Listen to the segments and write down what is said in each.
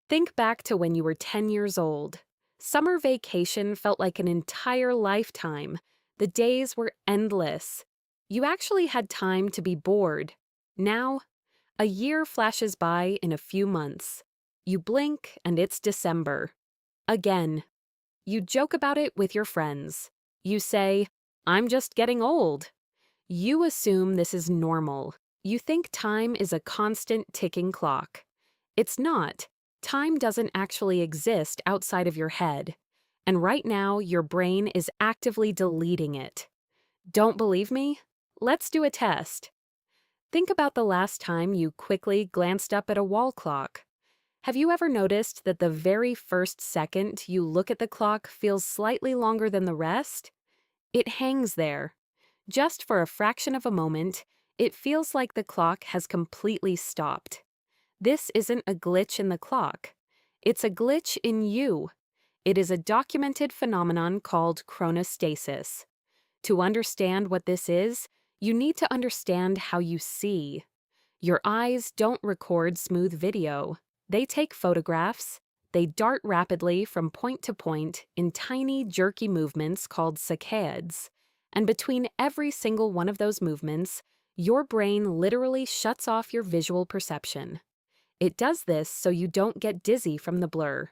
Think back to when you were 10 years old. Summer vacation felt like an entire lifetime. The days were endless. You actually had time to be bored. Now, a year flashes by in a few months. You blink and it's December. Again. You joke about it with your friends. You say, "I'm just getting old." You assume this is normal. You think time is a constant ticking clock. It's not. Time doesn't actually exist outside of your head. And right now, your brain is actively deleting it. Don't believe me? Let's do a test. Think about the last time you quickly glanced up at a wall clock. Have you ever noticed that the very first second you look at the clock feels slightly longer than the rest? It hangs there. Just for a fraction of a moment, it feels like the clock has completely stopped. This isn't a glitch in the clock. It's a glitch in you. It is a documented phenomenon called chronostasis. To understand what this is, you need to understand how you see. Your eyes don't record smooth video. They take photographs. They dart rapidly from point to point in tiny, jerky movements called saccades. And between every single one of those movements, your brain literally shuts off your visual perception. It does this so you don't get dizzy from the blur.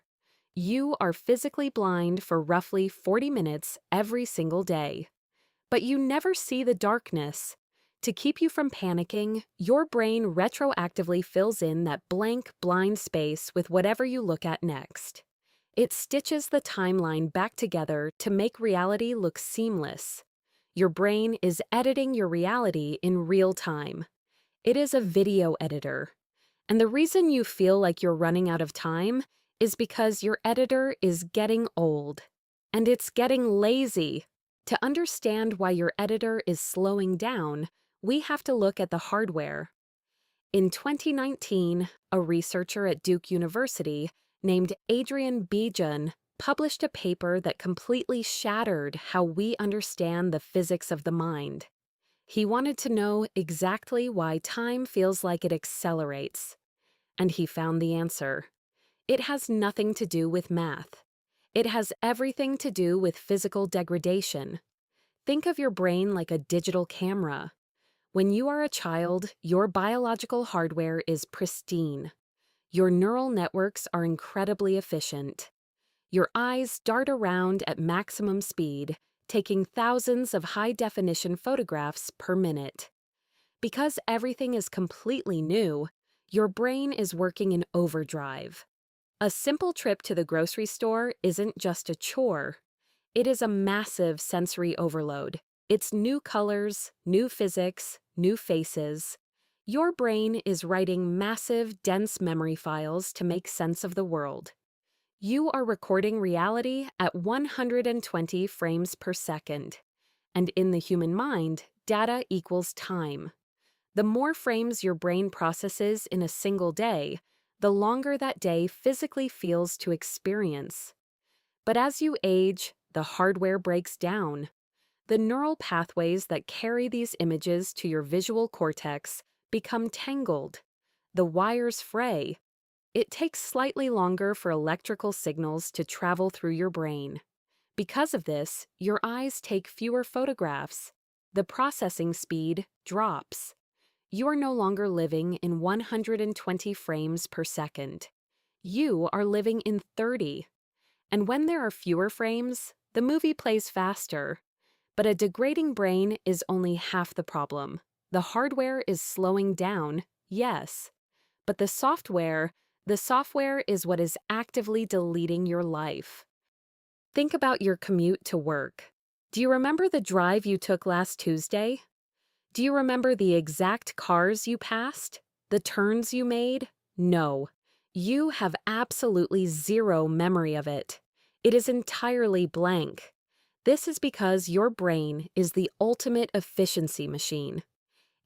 You are physically blind for roughly 40 minutes every single day. But you never see the darkness. To keep you from panicking, your brain retroactively fills in that blank, blind space with whatever you look at next. It stitches the timeline back together to make reality look seamless. Your brain is editing your reality in real time. It is a video editor. And the reason you feel like you're running out of time is because your editor is getting old. And it's getting lazy. To understand why your editor is slowing down, we have to look at the hardware. In 2019, a researcher at Duke University named Adrian Bejan published a paper that completely shattered how we understand the physics of the mind. He wanted to know exactly why time feels like it accelerates. And he found the answer. It has nothing to do with math. It has everything to do with physical degradation. Think of your brain like a digital camera. When you are a child, your biological hardware is pristine. Your neural networks are incredibly efficient. Your eyes dart around at maximum speed, taking thousands of high-definition photographs per minute. Because everything is completely new, your brain is working in overdrive. A simple trip to the grocery store isn't just a chore. It is a massive sensory overload. It's new colors, new physics, new faces. Your brain is writing massive, dense memory files to make sense of the world. You are recording reality at 120 frames per second. And in the human mind, data equals time. The more frames your brain processes in a single day, the longer that day physically feels to experience. But as you age, the hardware breaks down. The neural pathways that carry these images to your visual cortex become tangled. The wires fray. It takes slightly longer for electrical signals to travel through your brain. Because of this, your eyes take fewer photographs. The processing speed drops. You are no longer living in 120 frames per second. You are living in 30. And when there are fewer frames, the movie plays faster. But a degrading brain is only half the problem. The hardware is slowing down, yes. But the software is what is actively deleting your life. Think about your commute to work. Do you remember the drive you took last Tuesday? Do you remember the exact cars you passed? The turns you made? No. You have absolutely zero memory of it. It is entirely blank. This is because your brain is the ultimate efficiency machine.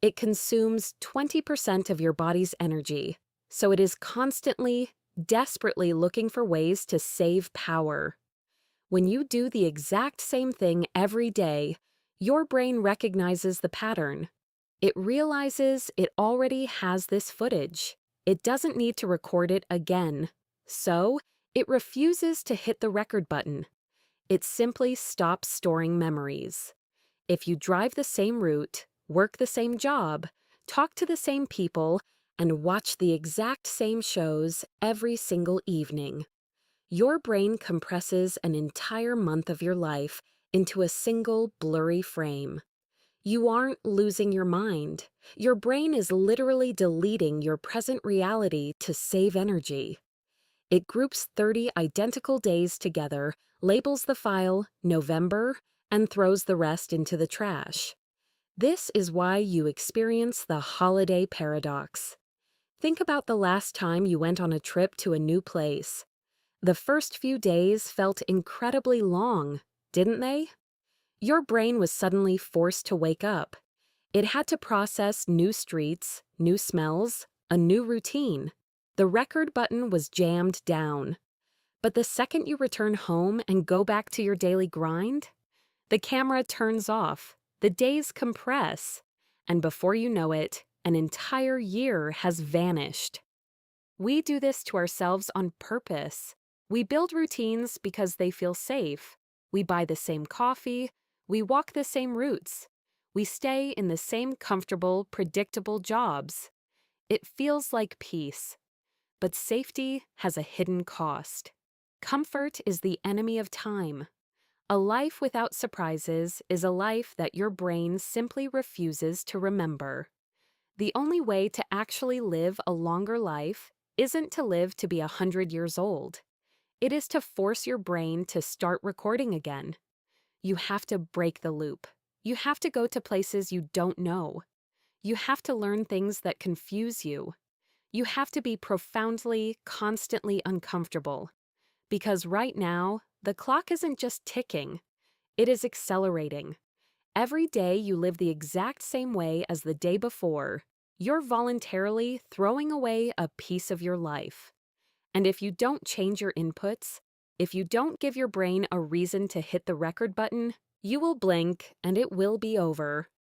It consumes 20% of your body's energy, so it is constantly, desperately looking for ways to save power. When you do the exact same thing every day, your brain recognizes the pattern. It realizes it already has this footage. It doesn't need to record it again. So, it refuses to hit the record button. It simply stops storing memories. If you drive the same route, work the same job, talk to the same people, and watch the exact same shows every single evening, your brain compresses an entire month of your life into a single blurry frame. You aren't losing your mind. Your brain is literally deleting your present reality to save energy. It groups 30 identical days together, labels the file November, and throws the rest into the trash. This is why you experience the holiday paradox. Think about the last time you went on a trip to a new place. The first few days felt incredibly long, didn't they? Your brain was suddenly forced to wake up. It had to process new streets, new smells, a new routine. The record button was jammed down. But the second you return home and go back to your daily grind, the camera turns off, the days compress, and before you know it, an entire year has vanished. We do this to ourselves on purpose. We build routines because they feel safe. We buy the same coffee. We walk the same routes. We stay in the same comfortable, predictable jobs. It feels like peace. But safety has a hidden cost. Comfort is the enemy of time. A life without surprises is a life that your brain simply refuses to remember. The only way to actually live a longer life isn't to live to be 100 years old. It is to force your brain to start recording again. You have to break the loop. You have to go to places you don't know. You have to learn things that confuse you. You have to be profoundly, constantly uncomfortable. Because right now, the clock isn't just ticking, it is accelerating. Every day you live the exact same way as the day before, you're voluntarily throwing away a piece of your life. And if you don't change your inputs, if you don't give your brain a reason to hit the record button, you will blink and it will be over.